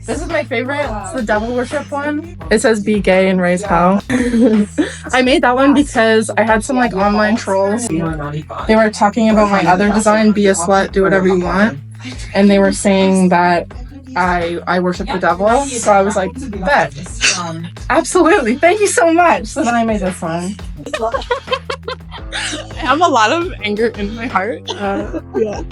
This is my favorite. It's the devil worship one. It says be gay and raise hell. I made that one because I had some like online trolls. They were talking about my other design, be a slut, do whatever you want. And they were saying that I worship the devil. So I was like, bet. Absolutely. Thank you so much. So then I made this one. I have a lot of anger in my heart. Yeah.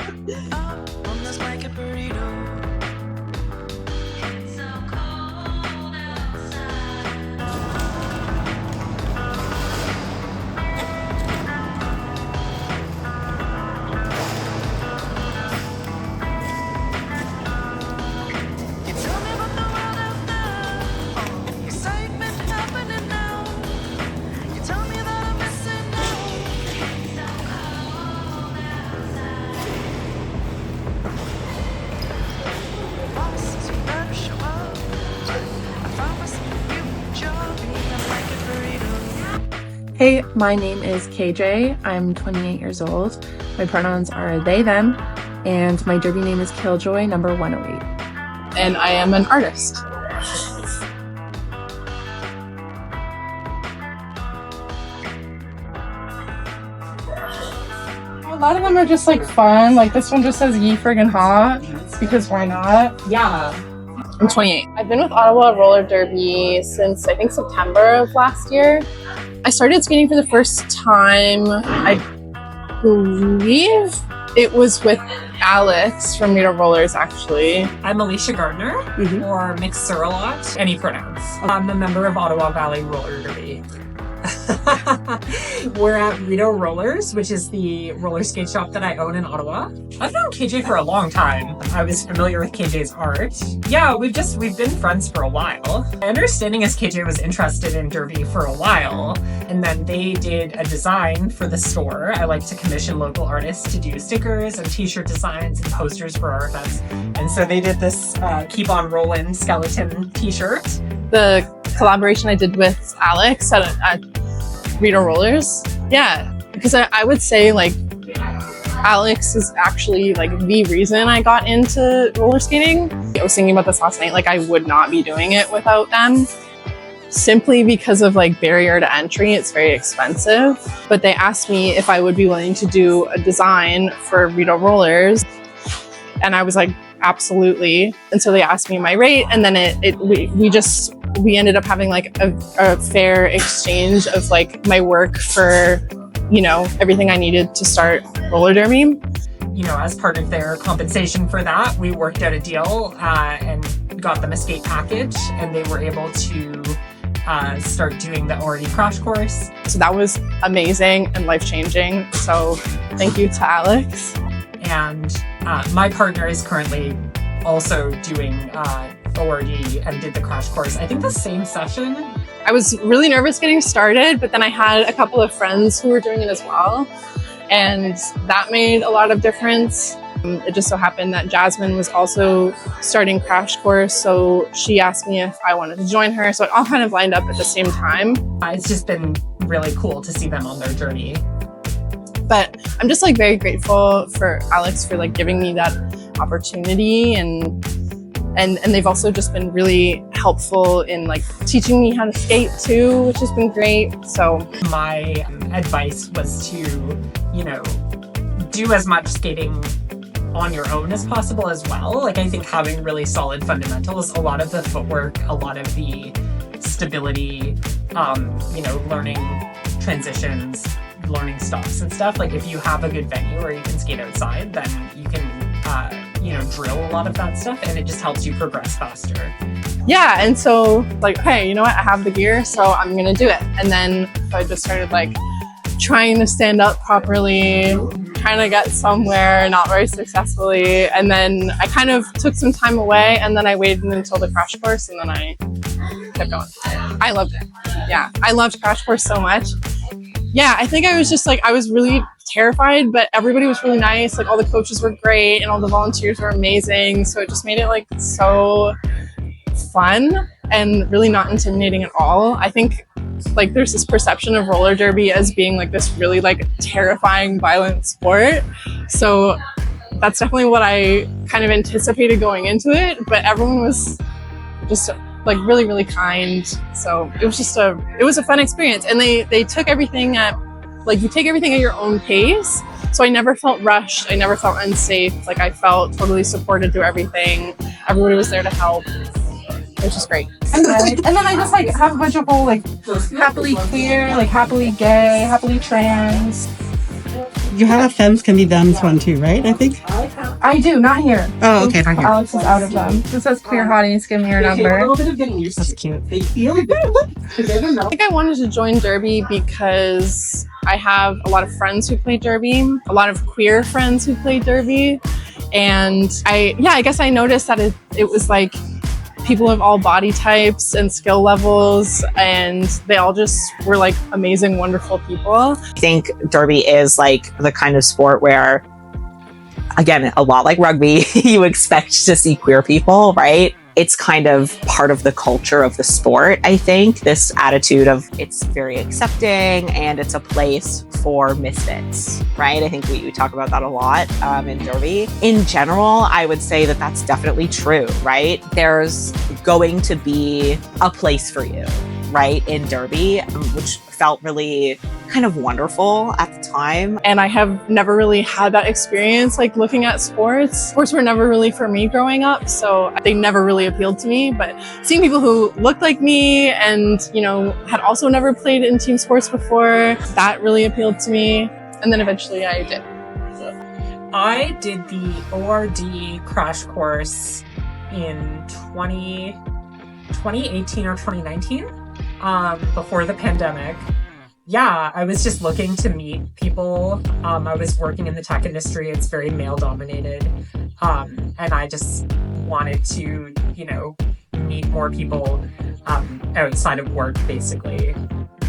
Hey, my name is KJ. I'm 28 years old. My pronouns are they, them, and my derby name is Killjoy, number 108. And I am an artist. A lot of them are just like fun. Like this one just says ye friggin' hot, because why not? Yeah. I'm 28. I've been with Ottawa Roller Derby since I think September of last year. I started skating for the first time, I believe it was with Alex from Rideau Rollers, actually. I'm Alicia Gardner, or Mixed Surrelot, any pronouns. I'm a member of Ottawa Valley Roller Derby. We're at Rideau Rollers, which is the roller skate shop that I own in Ottawa. I've known KJ for a long time. I was familiar with KJ's art. Yeah, we've been friends for a while. My understanding is KJ was interested in derby for a while, and then they did a design for the store. I like to commission local artists to do stickers and t-shirt designs and posters for our events. And so they did this Keep On Rollin' skeleton t-shirt. The collaboration I did with Alex at Rideau Rollers. Yeah, because I would say like Alex is actually like the reason I got into roller skating. I was thinking about this last night, like I would not be doing it without them. Simply because of like barrier to entry, it's very expensive. But they asked me if I would be willing to do a design for Rideau Rollers. And I was like, absolutely. And so they asked me my rate, and then we ended up having like a fair exchange of like my work for, you know, everything I needed to start roller derby. You know, as part of their compensation for that, we worked out a deal and got them a skate package, and they were able to start doing the already crash course. So that was amazing and life-changing. So thank you to Alex. And my partner is currently also doing ORD and did the crash course. I think the same session. I was really nervous getting started, but then I had a couple of friends who were doing it as well. And that made a lot of difference. It just so happened that Jasmine was also starting crash course. So she asked me if I wanted to join her. So it all kind of lined up at the same time. It's just been really cool to see them on their journey. But I'm just like very grateful for Alex for like giving me that opportunity, and they've also just been really helpful in like teaching me how to skate too, which has been great. So my advice was to, you know, do as much skating on your own as possible as well. Like I think having really solid fundamentals, a lot of the footwork, a lot of the stability, you know, learning transitions, learning stops and stuff. Like if you have a good venue where you can skate outside, then you can you know, drill a lot of that stuff, and it just helps you progress faster. Yeah, and so like, hey, you know what, I have the gear, so I'm gonna do it. And then I just started like trying to stand up properly, trying to get somewhere, not very successfully. And then I kind of took some time away, and then I waited until the crash course, and then I kept going. I loved it. Yeah, I loved crash course so much. Yeah, I think I was just like, I was really terrified, but everybody was really nice. Like all the coaches were great and all the volunteers were amazing. So it just made it like so fun and really not intimidating at all. I think like there's this perception of roller derby as being like this really like terrifying, violent sport. So that's definitely what I kind of anticipated going into it, but everyone was just like really, really kind. So it was just it was a fun experience. And they took everything at, like, you take everything at your own pace. So I never felt rushed. I never felt unsafe. Like, I felt totally supported through everything. Everybody was there to help. It was just great. And then I just like have a bunch of whole like happily queer, like happily gay, happily trans. You have a Femmes Can Be Thems one too, right? I think. I do, not here. Oh, okay, not here. Alex is out of them. This says queer hotties, give me your number. That's cute. I think I wanted to join Derby because I have a lot of friends who play Derby, a lot of queer friends who play Derby. And I guess I noticed that it was like people of all body types and skill levels, and they all just were like amazing, wonderful people. I think Derby is like the kind of sport where, again, a lot like rugby, you expect to see queer people, right? It's kind of part of the culture of the sport, I think. This attitude of it's very accepting and it's a place for misfits, right? I think we talk about that a lot in Derby. In general, I would say that that's definitely true, right? There's going to be a place for you, right, in Derby, which felt really kind of wonderful at the time. And I have never really had that experience, like looking at sports. Sports were never really for me growing up, so they never really appealed to me. But seeing people who looked like me and, you know, had also never played in team sports before, that really appealed to me. And then eventually I did. I did the ORD crash course in 2018 or 2019. Before the pandemic. Yeah, I was just looking to meet people. I was working in the tech industry. It's very male dominated. And I just wanted to, you know, meet more people outside of work, basically.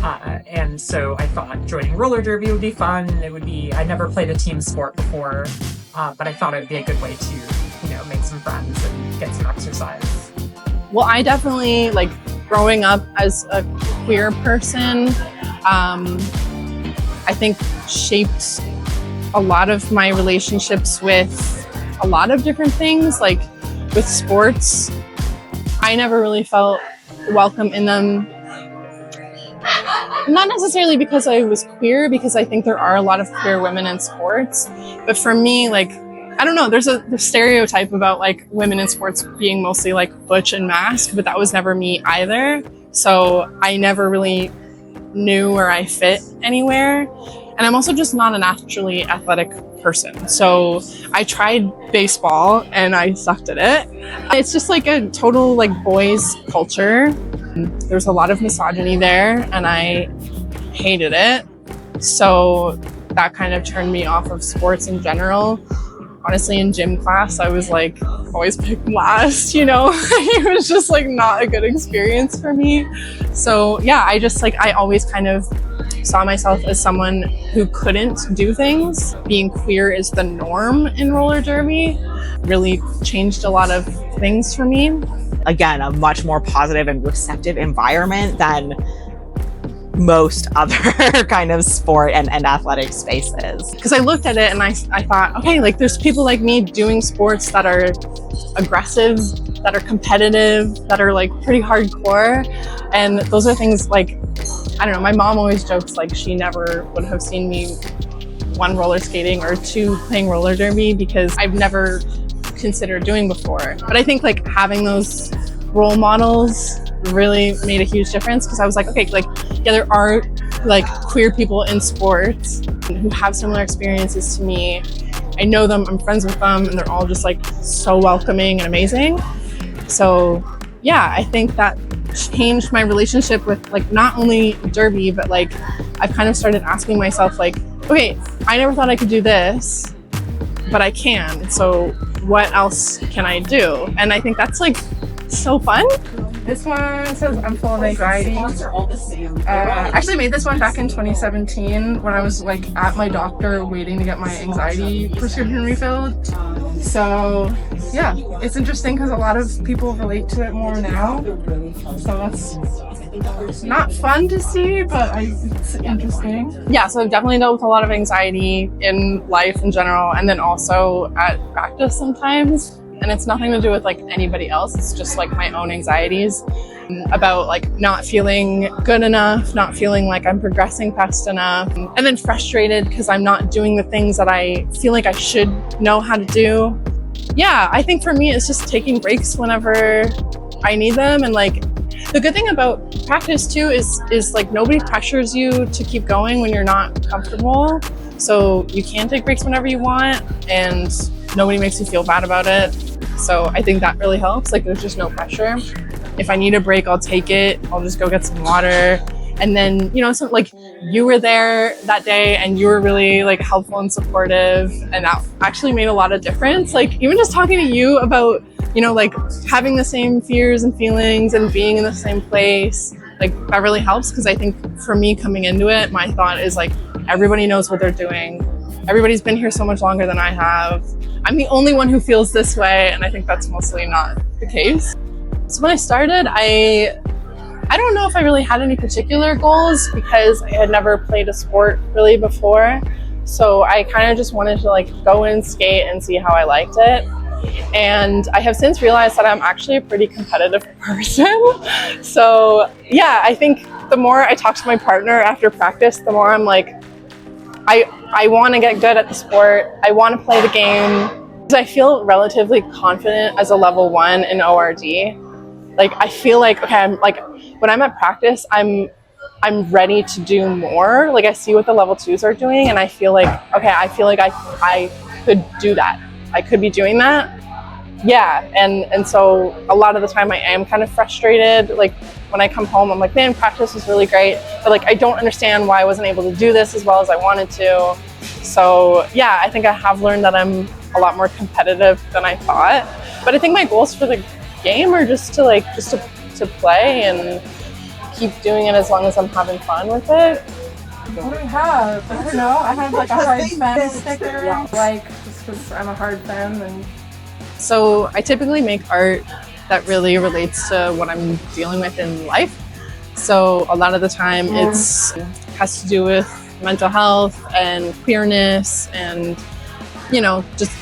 And so I thought joining roller derby would be fun. I never played a team sport before, but I thought it would be a good way to, you know, make some friends and get some exercise. Well, I definitely, like, growing up as a queer person, I think shaped a lot of my relationships with a lot of different things. Like with sports, I never really felt welcome in them. Not necessarily because I was queer, because I think there are a lot of queer women in sports. But for me, like, I don't know, there's a stereotype about like women in sports being mostly like butch and masked, but that was never me either. So I never really knew where I fit anywhere. And I'm also just not a naturally athletic person. So I tried baseball and I sucked at it. It's just like a total like boys culture. There's a lot of misogyny there and I hated it. So that kind of turned me off of sports in general. Honestly, in gym class, I was like always picked last, you know? It was just like not a good experience for me. So yeah, I always kind of saw myself as someone who couldn't do things. Being queer is the norm in roller derby. Really changed a lot of things for me. Again, a much more positive and receptive environment than most other kind of sport and athletic spaces. Because I looked at it and I thought, okay, like there's people like me doing sports that are aggressive, that are competitive, that are like pretty hardcore. And those are things like, I don't know, my mom always jokes like she never would have seen me, one, roller skating, or two, playing roller derby, because I've never considered doing before. But I think like having those role models really made a huge difference, because I was like, okay, like, yeah, there are like queer people in sports who have similar experiences to me. I know them, I'm friends with them, and they're all just like so welcoming and amazing. So yeah, I think that changed my relationship with like not only derby, but like I've kind of started asking myself like, okay, I never thought I could do this, but I can. So what else can I do? And I think that's like so fun. This one says I'm full of anxiety. I actually made this one back in 2017 when I was like at my doctor waiting to get my anxiety prescription refilled. So yeah, it's interesting because a lot of people relate to it more now. So that's not fun to see, but it's interesting. Yeah, so I've definitely dealt with a lot of anxiety in life in general, and then also at practice sometimes. And it's nothing to do with like anybody else. It's just like my own anxieties about like not feeling good enough, not feeling like I'm progressing fast enough, and then frustrated because I'm not doing the things that I feel like I should know how to do. Yeah, I think for me it's just taking breaks whenever I need them. And like the good thing about practice too is like nobody pressures you to keep going when you're not comfortable. So you can take breaks whenever you want and nobody makes you feel bad about it. So I think that really helps. Like there's just no pressure. If I need a break, I'll take it. I'll just go get some water. And then, you know, so like you were there that day and you were really like helpful and supportive. And that actually made a lot of difference. Like even just talking to you about, you know, like having the same fears and feelings and being in the same place, like that really helps. Because I think for me coming into it, my thought is like, everybody knows what they're doing. Everybody's been here so much longer than I have. I'm the only one who feels this way, and I think that's mostly not the case. So when I started, I don't know if I really had any particular goals because I had never played a sport really before. So I kind of just wanted to like go and skate and see how I liked it. And I have since realized that I'm actually a pretty competitive person. So yeah, I think the more I talk to my partner after practice, the more I'm like, I want to get good at the sport. I want to play the game. I feel relatively confident as a level 1 in ORD. Like I feel like, okay, I'm like when I'm at practice, I'm ready to do more. Like I see what the level 2s are doing and I feel like, okay, I feel like I could do that. I could be doing that. Yeah, and so a lot of the time I am kind of frustrated. Like when I come home, I'm like, man, practice was really great, but like I don't understand why I wasn't able to do this as well as I wanted to. So yeah, I think I have learned that I'm a lot more competitive than I thought. But I think my goals for the game are just to play and keep doing it as long as I'm having fun with it. What do I have? I don't know. I have like a hard fan sticker. Yeah. Like just because I'm a hard fan and. So I typically make art that really relates to what I'm dealing with in life. So a lot of the time it has to do with mental health and queerness and, you know, just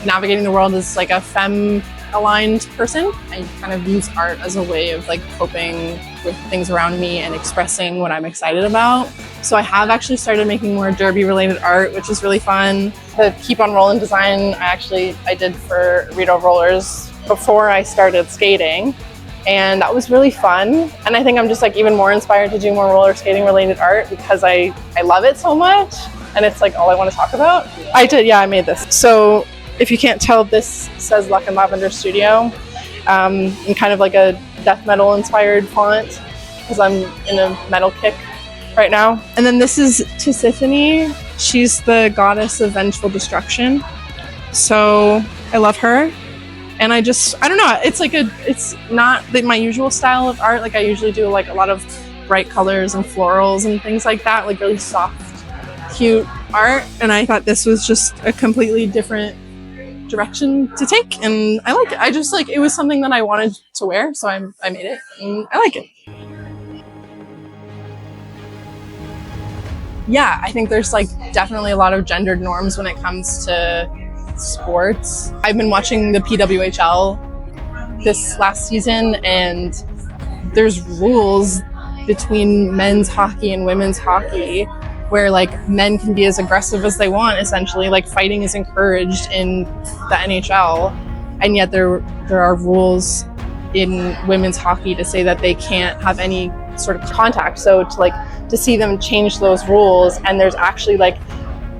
navigating the world as like a femme-aligned person. I kind of use art as a way of like coping with things around me and expressing what I'm excited about. So I have actually started making more derby-related art, which is really fun. The Keep on Rollin' design I did for Rideau rollers before I started skating, and that was really fun. And I think I'm just like even more inspired to do more roller skating related art because I love it so much, and it's like all I want to talk about. I made this. So if you can't tell, this says Luck and Lavender Studio in kind of like a death metal inspired font because I'm in a metal kick right now. And then this is Tisiphone. She's the goddess of vengeful destruction. So I love her. And I don't know, it's not my usual style of art. Like I usually do like a lot of bright colors and florals and things like that, like really soft, cute art. And I thought this was just a completely different direction to take. And I like it. It was something that I wanted to wear. So I made it and I like it. Yeah, I think there's like definitely a lot of gendered norms when it comes to sports. I've been watching the PWHL this last season, and there's rules between men's hockey and women's hockey where like men can be as aggressive as they want, essentially. Like fighting is encouraged in the NHL, and yet there are rules in women's hockey to say that they can't have any sort of contact. So to see them change those rules, and there's actually like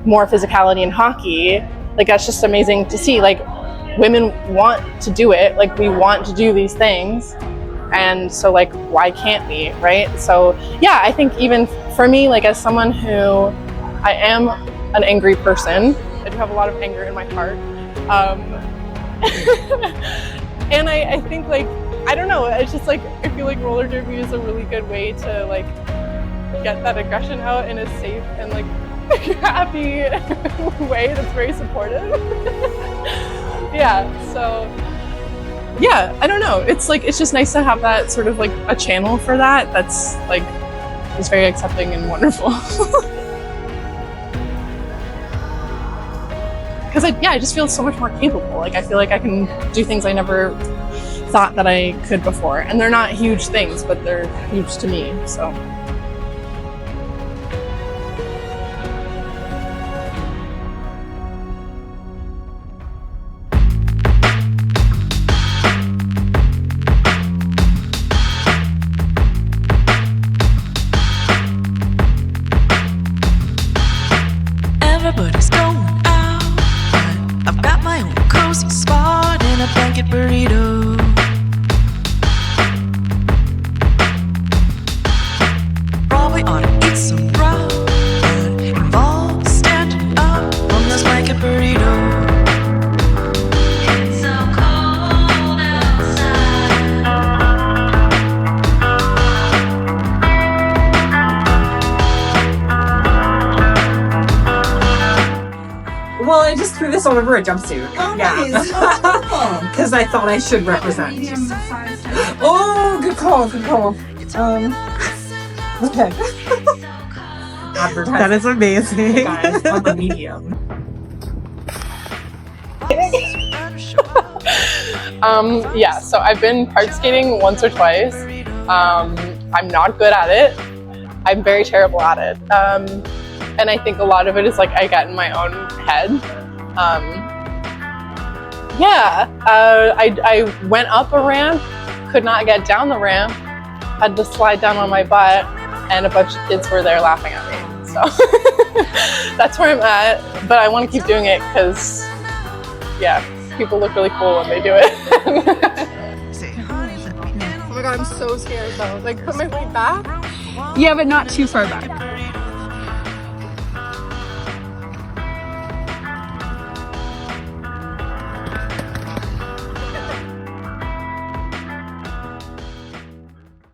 more physicality in hockey, like that's just amazing to see. Like women want to do it, like we want to do these things, and so like why can't we, right? So yeah, I think even for me, like as someone who I am an angry person, I do have a lot of anger in my heart, and I think like I don't know, it's just like, I feel like roller derby is a really good way to like get that aggression out in a safe and like happy way that's very supportive. Yeah, so yeah, I don't know. It's like, it's just nice to have that sort of like a channel for that that's like, is very accepting and wonderful. Because I just feel so much more capable. Like I feel like I can do things I never thought that I could before. And they're not huge things, but they're huge to me, so. Everybody's going out, but I've got my own cozy spot in a blanket burrito. Probably ought to eat some raw, but involves standing up from this blanket burrito. It's so cold outside. Well, I just threw this all over a jumpsuit. Oh, yeah. nice. Oh, Because I thought I should represent. Medium size. Oh, good call, good call. okay. Advertising. That is amazing. Guys, on the medium. Yeah, so I've been park skating once or twice. I'm not good at it. I'm very terrible at it. And I think a lot of it is like I get in my own head. I went up a ramp, could not get down the ramp, had to slide down on my butt, and a bunch of kids were there laughing at me. So that's where I'm at, but I want to keep doing it because, yeah, people look really cool when they do it. Oh my god, I'm so scared though. Like, put my weight back. Yeah, but not too far back.